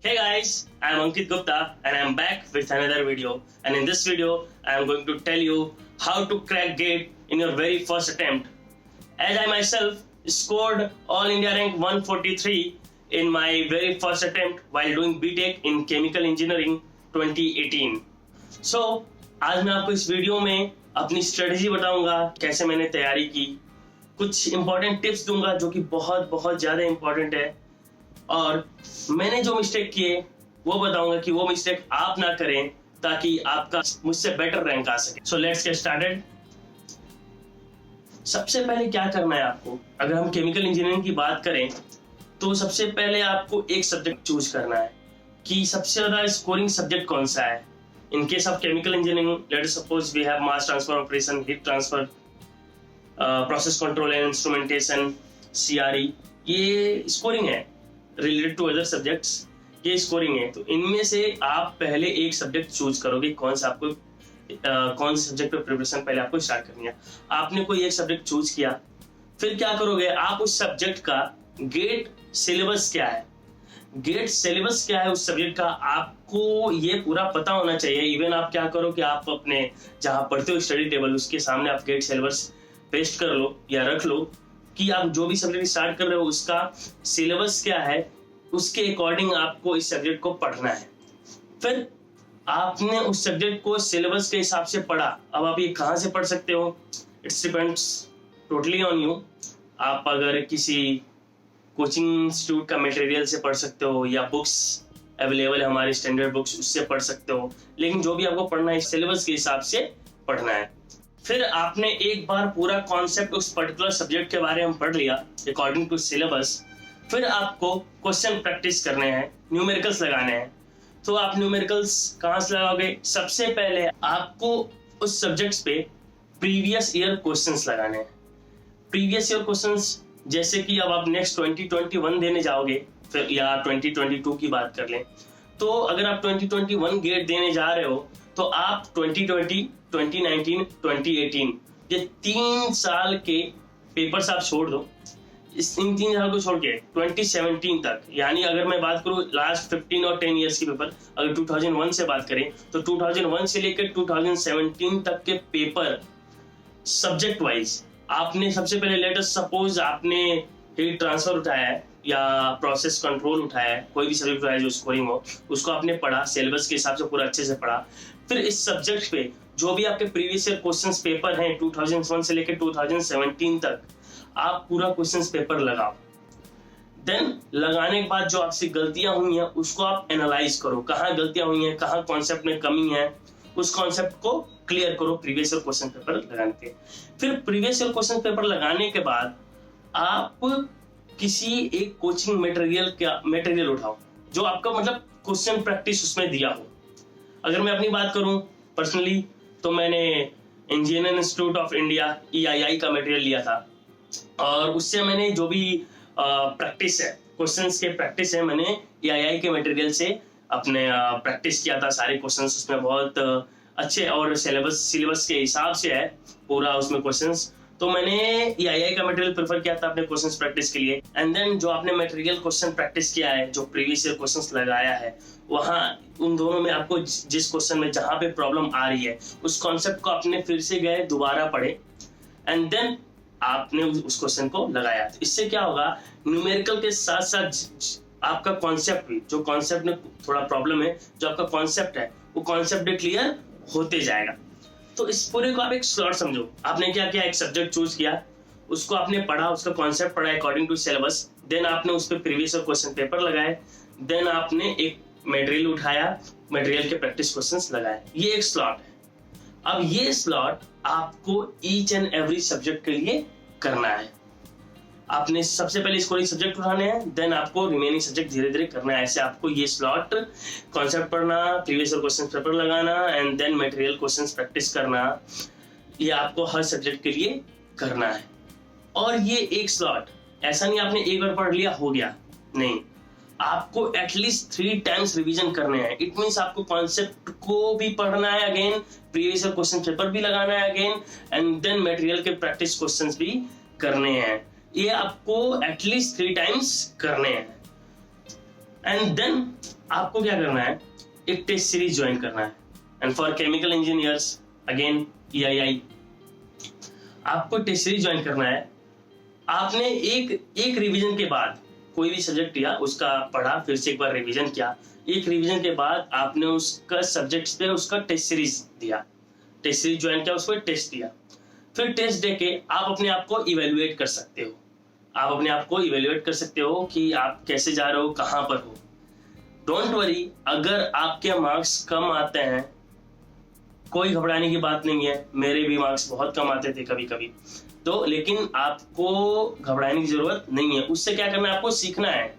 Hey guys, I am Ankit Gupta and I am back with another video. And in this video, I am going to tell you how to crack GATE in your very first attempt. As I myself scored All India rank 143 in my very first attempt while doing BTech in Chemical Engineering 2018. So, आज मैं आपको इस video में अपनी strategy बताऊंगा कैसे मैंने तैयारी की, कुछ इंपॉर्टेंट टिप्स दूंगा जो कि बहुत बहुत ज़्यादा इंपॉर्टेंट है, और मैंने जो मिस्टेक किए वो बताऊंगा कि वो मिस्टेक आप ना करें ताकि आपका मुझसे बेटर रैंक आ सके। So let's get started. सबसे पहले क्या करना है आपको, अगर हम केमिकल इंजीनियरिंग की बात करें तो सबसे पहले आपको एक सब्जेक्ट चूज करना है कि सबसे ज्यादा स्कोरिंग सब्जेक्ट कौन सा है। In case of chemical engineering, let us suppose we have mass transfer operation, heat transfer, process control and instrumentation, CRE, ये स्कोरिंग है रिलेटेड टू अदर सब्जेक्ट्स, ये स्कोरिंग है। तो इनमें से आप पहले एक सब्जेक्ट चूज करोगे, कौन सा आपको कौन से सब्जेक्ट पे प्रिपरेशन पहले आपको स्टार्ट करनी है। आपने कोई एक सब्जेक्ट चूज किया, फिर क्या करोगे, आप उस सब्जेक्ट का गेट सिलेबस क्या है, गेट सिलेबस क्या है उस सब्जेक्ट का, आपको ये पूरा पता होना चाहिए। इवन आप क्या करो कि आप अपने जहां पढ़ते हो स्टडी टेबल, उसके सामने आप गेट सिलेबस पेस्ट कर लो या रख लो कि आप जो भी सब्जेक्ट स्टार्ट कर रहे हो उसका सिलेबस क्या है, उसके अकॉर्डिंग आपको इस सब्जेक्ट को पढ़ना है। फिर आपने उस सब्जेक्ट को सिलेबस के हिसाब से पढ़ा। अब आप ये कहाँ से पढ़ सकते हो, it's depends totally on you. आप अगर किसी कोचिंग इंस्टीट्यूट का मटेरियल से पढ़ सकते हो या बुक्स अवेलेबल है हमारी स्टैंडर्ड बुक्स, उससे पढ़ सकते हो, लेकिन जो भी आपको पढ़ना है सिलेबस के हिसाब से पढ़ना है। फिर आपने एक बार पूरा कॉन्सेप्ट उस पर्टिकुलर सब्जेक्ट के बारे में पढ़ लिया अकॉर्डिंग टू सिलेबस, फिर आपको क्वेश्चन प्रैक्टिस करने हैं, न्यूमेरिकल्स लगाने हैं। तो आप न्यूमेरिकल्स कहाँ से लगाओगे, सबसे पहले आपको उस सब्जेक्ट्स पे प्रीवियस ईयर क्वेश्चंस लगाने हैं। प्रीवियस ईयर क्वेश्चंस जैसे कि अब आप नेक्स्ट 2021 देने जाओगे, फिर या 2022 की बात कर लें, तो अगर आप 2021 गेट देने जा रहे हो तो आप 2020, 2019, 2018 ये 3 साल के पेपर्स आप छोड़ दो। इन 3 साल को छोड़ के 2017 तक, यानी अगर मैं बात करूं लास्ट 15 और 10 इयर्स की पेपर, अगर 2001 से बात करें तो 2001 से लेकर 2017 तक के पेपर सब्जेक्ट वाइज आपने सबसे पहले, लेट अस सपोज आपने हीट ट्रांसफर उठाया है या प्रोसेस कंट्रोल उठाया है, कोई भी सब्जेक्ट उठाया जो स्कोरिंग हो, उसको आपने पढ़ा, सिलेबस के हिसाब से पूरा अच्छे से पढ़ा। फिर इस सब्जेक्ट पे जो भी आपके प्रीवियस ईयर क्वेश्चंस पेपर हैं 2001 से लेकर 2017 तक, आप पूरा क्वेश्चंस पेपर लगाओ। देन लगाने के बाद जो आपसे गलतियां हुई हैं उसको आप एनालाइज करो, कहाँ गलतियां हुई हैं, कहाँ कॉन्सेप्ट में कमी है, उस कॉन्सेप्ट को क्लियर करो प्रीवियस ईयर क्वेश्चन पेपर लगाने के। फिर प्रीवियस ईयर क्वेश्चन पेपर लगाने के बाद आप किसी एक कोचिंग मटेरियल उठाओ जो आपका मतलब क्वेश्चन प्रैक्टिस उसमें दिया हो। अगर मैं अपनी बात करूं पर्सनली, तो मैंने engineering institute of India EII का मटेरियल लिया था, और उससे मैंने जो भी प्रैक्टिस है, क्वेश्चंस के प्रैक्टिस है, मैंने EII के मटेरियल से अपने प्रैक्टिस किया था। सारे क्वेश्चंस उसमें बहुत अच्छे और सिलेबस के हिसाब से है पूरा उसमें क्वेश्चंस, तो मैंने EII का मटेरियल प्रेफर किया था अपने क्वेश्चंस प्रैक्टिस के लिए। एंड देन जो आपने मटेरियल क्वेश्चन प्रैक्टिस किया है, जो प्रीवियस ईयर क्वेश्चंस लगाया है, वहाँ उन दोनों में आपको जिस क्वेश्चन में जहाँ पे प्रॉब्लम आ रही है उस कॉन्सेप्ट को आपने फिर से गए दोबारा पढ़े, एंड देन आपने उस क्वेश्चन को लगाया। तो इससे क्या होगा, न्यूमेरिकल के साथ साथ आपका कॉन्सेप्ट भी, जो कॉन्सेप्ट में थोड़ा प्रॉब्लम है, जो आपका कॉन्सेप्ट है वो कॉन्सेप्ट भी क्लियर होते जाएगा। तो इस पूरे को आप एक स्लॉट समझो। आपने क्या किया, एक सब्जेक्ट चूज किया, उसको आपने पढ़ा, उसका कॉन्सेप्ट पढ़ा अकॉर्डिंग टू सिलेबस, देन आपने उस पर प्रीवियस क्वेश्चन पेपर लगाए, देन आपने एक मटेरियल उठाया, मटेरियल के प्रैक्टिस क्वेश्चंस लगाए। ये एक स्लॉट है। अब ये स्लॉट आपको ईच एंड एवरी सब्जेक्ट के लिए करना है। आपने सबसे पहले स्कोरिंग सब्जेक्ट उठाने हैं, देन आपको रिमेनिंग सब्जेक्ट धीरे धीरे करना है। ऐसे आपको ये स्लॉट, कॉन्सेप्ट पढ़ना, प्रीवियस ईयर क्वेश्चन पेपर लगाना, and then material questions practice करना, ये आपको हर सब्जेक्ट के लिए करना है। और ये एक स्लॉट ऐसा नहीं आपने एक बार पढ़ लिया हो गया, नहीं, आपको एटलीस्ट 3 टाइम्स रिवीजन करने हैं। इट मींस आपको कॉन्सेप्ट को भी पढ़ना है again, previous year question paper भी लगाना है अगेन, एंड देन मटेरियल के प्रैक्टिस क्वेश्चंस भी करने हैं। ये आपको एटलीस्ट 3 टाइम्स करने हैं। एंड देन आपको क्या करना है, एक टेस्ट सीरीज ज्वाइन करना है। And for chemical engineers again EII, आपको टेस्ट सीरीज ज्वाइन करना है। आपने एक रिवीजन के बाद कोई भी सब्जेक्ट लिया, उसका पढ़ा, फिर से एक बार रिवीजन किया। एक रिवीजन के बाद आपने उसका सब्जेक्ट्स पे उसका टेस्ट सीरीज दिया, टेस्ट सीरीज ज्वाइन किया, उसको टेस्ट दिया। फिर टेस्ट दे के आप अपने आप को इवेल्युएट कर सकते हो। आप अपने आप को इवेल्युएट कर सकते हो कि आप कैसे जा रहे हो, कहाँ पर हो। डोंट वरी, अगर आपके मार्क्स कम आते हैं, कोई घबराने की बात नहीं है। मेरे भी मार्क्स बहुत कम आते थे कभी कभी, तो लेकिन आपको घबराने की जरूरत नहीं है। उससे क्या करना है, आपको सीखना है।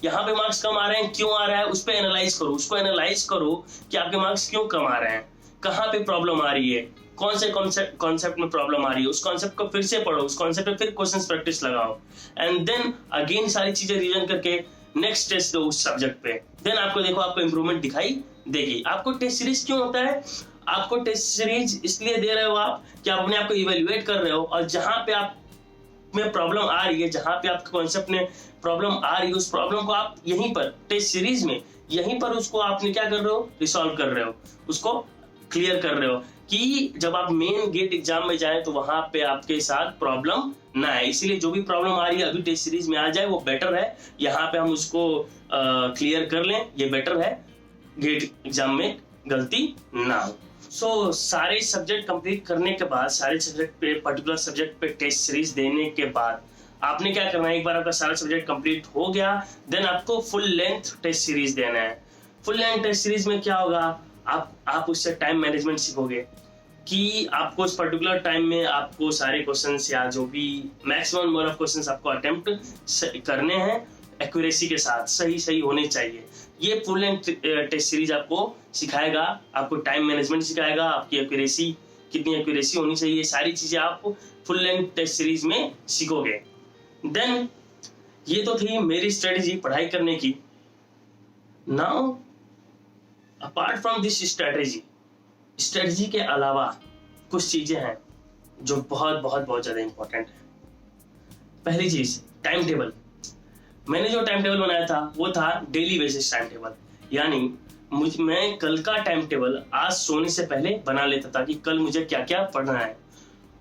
यहाँ पे मार्क्स कम आ रहे हैं, क्यों आ रहा है, उस पर एनालाइज करो। उसको एनालाइज करो कि आपके मार्क्स क्यों कम आ रहे हैं, कहाँ पे प्रॉब्लम आ रही है, कौन से कॉन्सेप्ट में प्रॉब्लम आ रही है। उस कॉन्सेप्ट को फिर से पढ़ो, उस कॉन्सेप्ट पे फिर क्वेश्चंस प्रैक्टिस लगाओ, एंड देन अगेन सारी चीजें रिवीजन करके नेक्स्ट टेस्ट दो उस सब्जेक्ट पे। देन आपको देखो, आपको इंप्रूवमेंट दिखाई देगी। आपको टेस्ट सीरीज क्यों होता है, आपको टेस्ट सीरीज इसलिए दे रहे हो आप कि आप अपने आप को इवेल्युएट कर रहे हो, और जहां पे आप में प्रॉब्लम आ रही है, जहां पे आपके कॉन्सेप्ट में प्रॉब्लम आ रही है, उस प्रॉब्लम को आप यहीं पर टेस्ट सीरीज में, यहीं पर उसको आपने क्या कर रहे हो, रिसॉल्व कर रहे हो, उसको क्लियर कर रहे हो, कि जब आप मेन गेट एग्जाम में जाए तो वहां पे आपके साथ प्रॉब्लम ना है। इसीलिए जो भी प्रॉब्लम आ रही है अभी टेस्ट सीरीज में आ जाए, वो बेटर है। यहाँ पे हम उसको क्लियर कर लें, ये बेटर है, गेट एग्जाम में गलती ना हो। सो सारे सब्जेक्ट कंप्लीट करने के बाद, सारे सब्जेक्ट पे, पर्टिकुलर सब्जेक्ट पे टेस्ट सीरीज देने के बाद आपने क्या करना है, एक बार आपका सारा सब्जेक्ट कंप्लीट हो गया, देन आपको फुल लेंथ टेस्ट सीरीज देना है। फुल लेंथ टेस्ट सीरीज में क्या होगा, आप उससे टाइम मैनेजमेंट सीखोगे कि आपको उस पर्टिकुलर टाइम में आपको सारे क्वेश्चंस या जो भी मैक्सिमम नंबर ऑफ क्वेश्चंस आपको अटेम्प्ट करने हैं, एक्यूरेसी के साथ सही होने चाहिए। ये फुल लेंथ टेस्ट सीरीज आपको सिखाएगा, आपको टाइम मैनेजमेंट सिखाएगा, आपकी एक्यूरेसी, कितनी एक्यूरेसी होनी चाहिए, सारी चीजें आप फुल लेंथ टेस्ट सीरीज में सीखोगे। देन ये तो थी मेरी स्ट्रेटेजी पढ़ाई करने की। Now apart from this strategy के अलावा कुछ चीजें हैं जो बहुत ज्यादा इंपॉर्टेंट है। पहली चीज, टाइम टेबल। मैंने जो टाइम टेबल बनाया था वो था डेली बेसिस टाइम टेबल, यानी मैं कल का टाइम टेबल आज सोने से पहले बना लेता था कि कल मुझे क्या क्या पढ़ना है,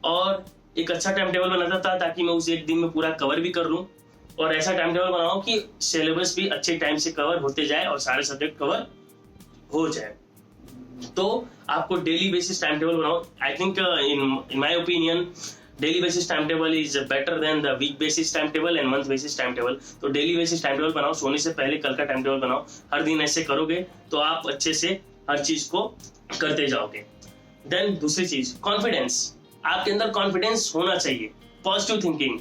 और एक अच्छा टाइम टेबल बनाता था ताकि मैं उसे एक दिन में पूरा कवर भी कर लूं, और ऐसा टाइम टेबल बनाऊं कि सिलेबस भी अच्छे टाइम से कवर होते जाए और सारे सब्जेक्ट कवर हो जाए। तो आपको डेली बेसिस टाइम टेबल बनाओ। I think in my opinion daily basis time table is better than the week basis time table and month basis time table. तो डेली बेसिस टाइम टेबल बनाओ, सोने से पहले कल का टाइम टेबल बनाओ। हर दिन ऐसे करोगे तो आप अच्छे से हर चीज को करते जाओगे। देन दूसरी चीज, कॉन्फिडेंस। आपके अंदर कॉन्फिडेंस होना चाहिए, पॉजिटिव थिंकिंग।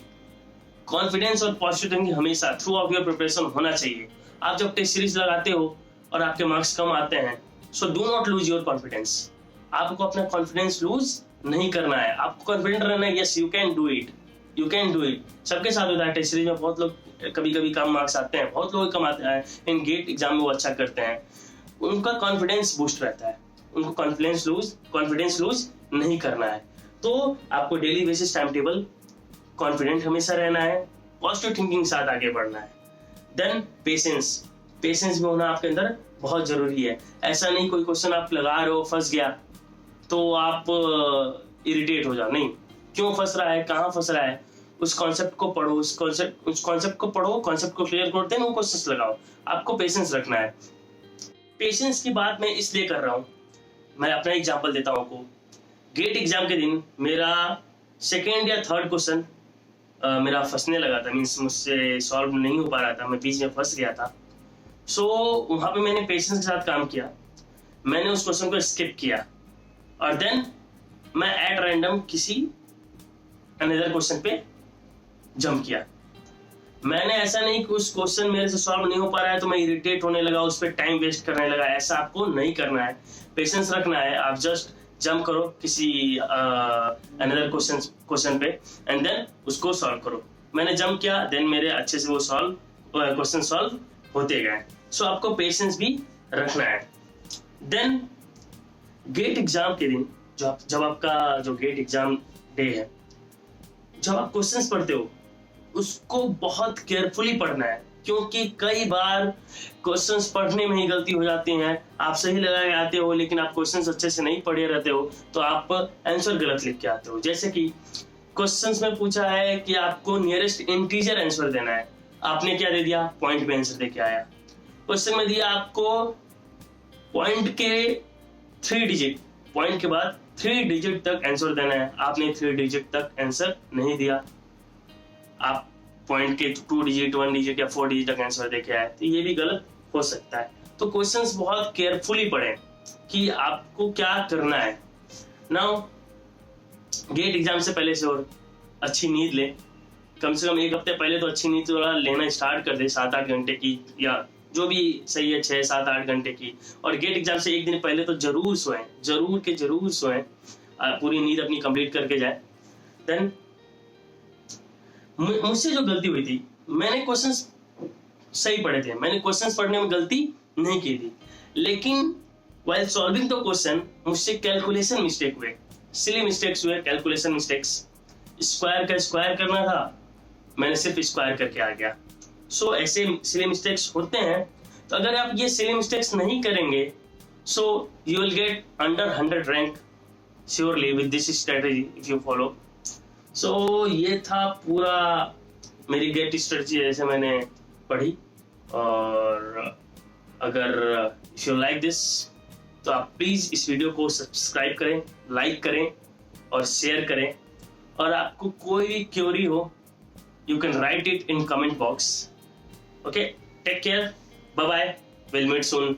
कॉन्फिडेंस और पॉजिटिव थिंकिंग हमेशा थ्रू आउट योर प्रिपरेशन होना चाहिए। आप जब टेस्ट सीरीज लगाते हो और आपके मार्क्स कम आते हैं, so do not lose your confidence. आपको अपना कॉन्फिडेंस लूज नहीं करना है, आपको कॉन्फिडेंट रहना है। Yes, you can do it, you can do it. सबके साथ होता है, टेस्ट सीरीज में बहुत लोग कभी कभी कम मार्क्स आते हैं, बहुत लोग कम आते हैं, इन गेट एग्जाम में वो अच्छा करते हैं, उनका कॉन्फिडेंस बूस्ट रहता है, उनको कॉन्फिडेंस लूज नहीं करना है। तो आपको daily basis time table, confident हमेशा रहना है, पॉजिटिव थिंकिंग साथ आगे बढ़ना है। देन पेशेंस भी होना आपके अंदर बहुत जरूरी है। ऐसा नहीं कोई क्वेश्चन आप लगा रहे हो, फंस गया तो आप इरिटेट हो जाओ, नहीं, क्यों फंस रहा है, कहाँ फंस रहा है, उस कॉन्सेप्ट को पढ़ो, उस कॉन्सेप्ट को पढ़ो, कॉन्सेप्ट को क्लियर करो, देन वो क्वेश्चंस लगाओ। आपको पेशेंस रखना है। पेशेंस की बात मैं इसलिए कर रहा हूँ, मैं अपना एग्जांपल देता हूँ आपको। गेट एग्जाम के दिन मेरा सेकेंड या थर्ड क्वेश्चन मेरा फंसने लगा था, मीन्स मुझसे सॉल्व नहीं हो पा रहा था, मैं बीच में फंस गया था। सो वहां पे मैंने पेशेंस के साथ काम किया, मैंने उस क्वेश्चन को स्किप किया, और देन मैं एट रैंडम किसी अनदर क्वेश्चन पे जंप किया। मैंने ऐसा नहीं कि उस क्वेश्चन मेरे से सॉल्व नहीं हो पा रहा है तो मैं इरिटेट होने लगा, उस पर टाइम वेस्ट करने लगा। ऐसा आपको नहीं करना है, पेशेंस रखना है। आप जस्ट जंप करो किसी अनदर क्वेश्चन पे एंड देन उसको सॉल्व करो। मैंने जंप किया, देन मेरे अच्छे से वो क्वेश्चन सॉल्व होते गए। सो आपको पेशेंस भी रखना है। देन गेट एग्जाम के दिन जब आपका जो गेट एग्जाम डे है, जब आप क्वेश्चंस पढ़ते हो उसको बहुत केयरफुली पढ़ना है, क्योंकि कई बार क्वेश्चंस पढ़ने में ही गलती हो जाती है। आप सही लगा के आते हो लेकिन आप क्वेश्चंस अच्छे से नहीं पढ़े रहते हो तो आप आंसर गलत लिख के आते हो। जैसे कि क्वेश्चंस में पूछा है कि आपको नियरेस्ट इंटीजर आंसर देना है, आपने क्या दे दिया, पॉइंट में आंसर दे के आया। क्वेश्चन में दिया आपको पॉइंट के 3 डिजिट, पॉइंट के बाद 3 डिजिट तक आंसर देना है, आपने 3 डिजिट तक आंसर नहीं दिया, आप पॉइंट के 2 डिजिट 1 डिजिट या 4 डिजिट तक आंसर देके आए, तो ये भी गलत हो सकता है। तो क्वेश्चंस बहुत केयरफुली पढ़ें कि आपको क्या करना है। नाउ गेट एग्जाम से पहले से और अच्छी नींद ले, कम से कम 1 हफ्ते पहले तो अच्छी नींद थोड़ा लेना स्टार्ट कर दे, 7-8 घंटे की या जो भी सही है 6-7-8 घंटे की। और गेट एग्जाम से 1 दिन पहले तो जरूर सोएं, जरूर सोएं, पूरी नींद अपनी कंप्लीट करके जाए। देन मुझसे जो गलती हुई थी, मैंने क्वेश्चंस सही पढ़े थे, मैंने क्वेश्चंस पढ़ने में गलती नहीं की थी, लेकिन while सॉल्विंग द क्वेश्चन मुझसे कैलकुलेशन मिस्टेक हुए, सिली मिस्टेक्स हुए, कैलकुलेशन मिस्टेक्स। स्क्वायर का स्क्वायर करना था, मैंने सिर्फ स्क्वायर करके आ गया। सो ऐसे सिली मिस्टेक्स होते हैं। तो अगर आप ये सिली मिस्टेक्स नहीं करेंगे so you will get under 100 rank surely with this strategy if you follow. So ये था पूरा मेरी गेट स्ट्रेटजी जैसे मैंने पढ़ी। और अगर इफ यू लाइक दिस तो आप प्लीज इस वीडियो को सब्सक्राइब करें, लाइक करें और शेयर करें। और आपको कोई भी क्वेरी हो you can write it in comment box. Okay, take care, bye bye, we'll meet soon.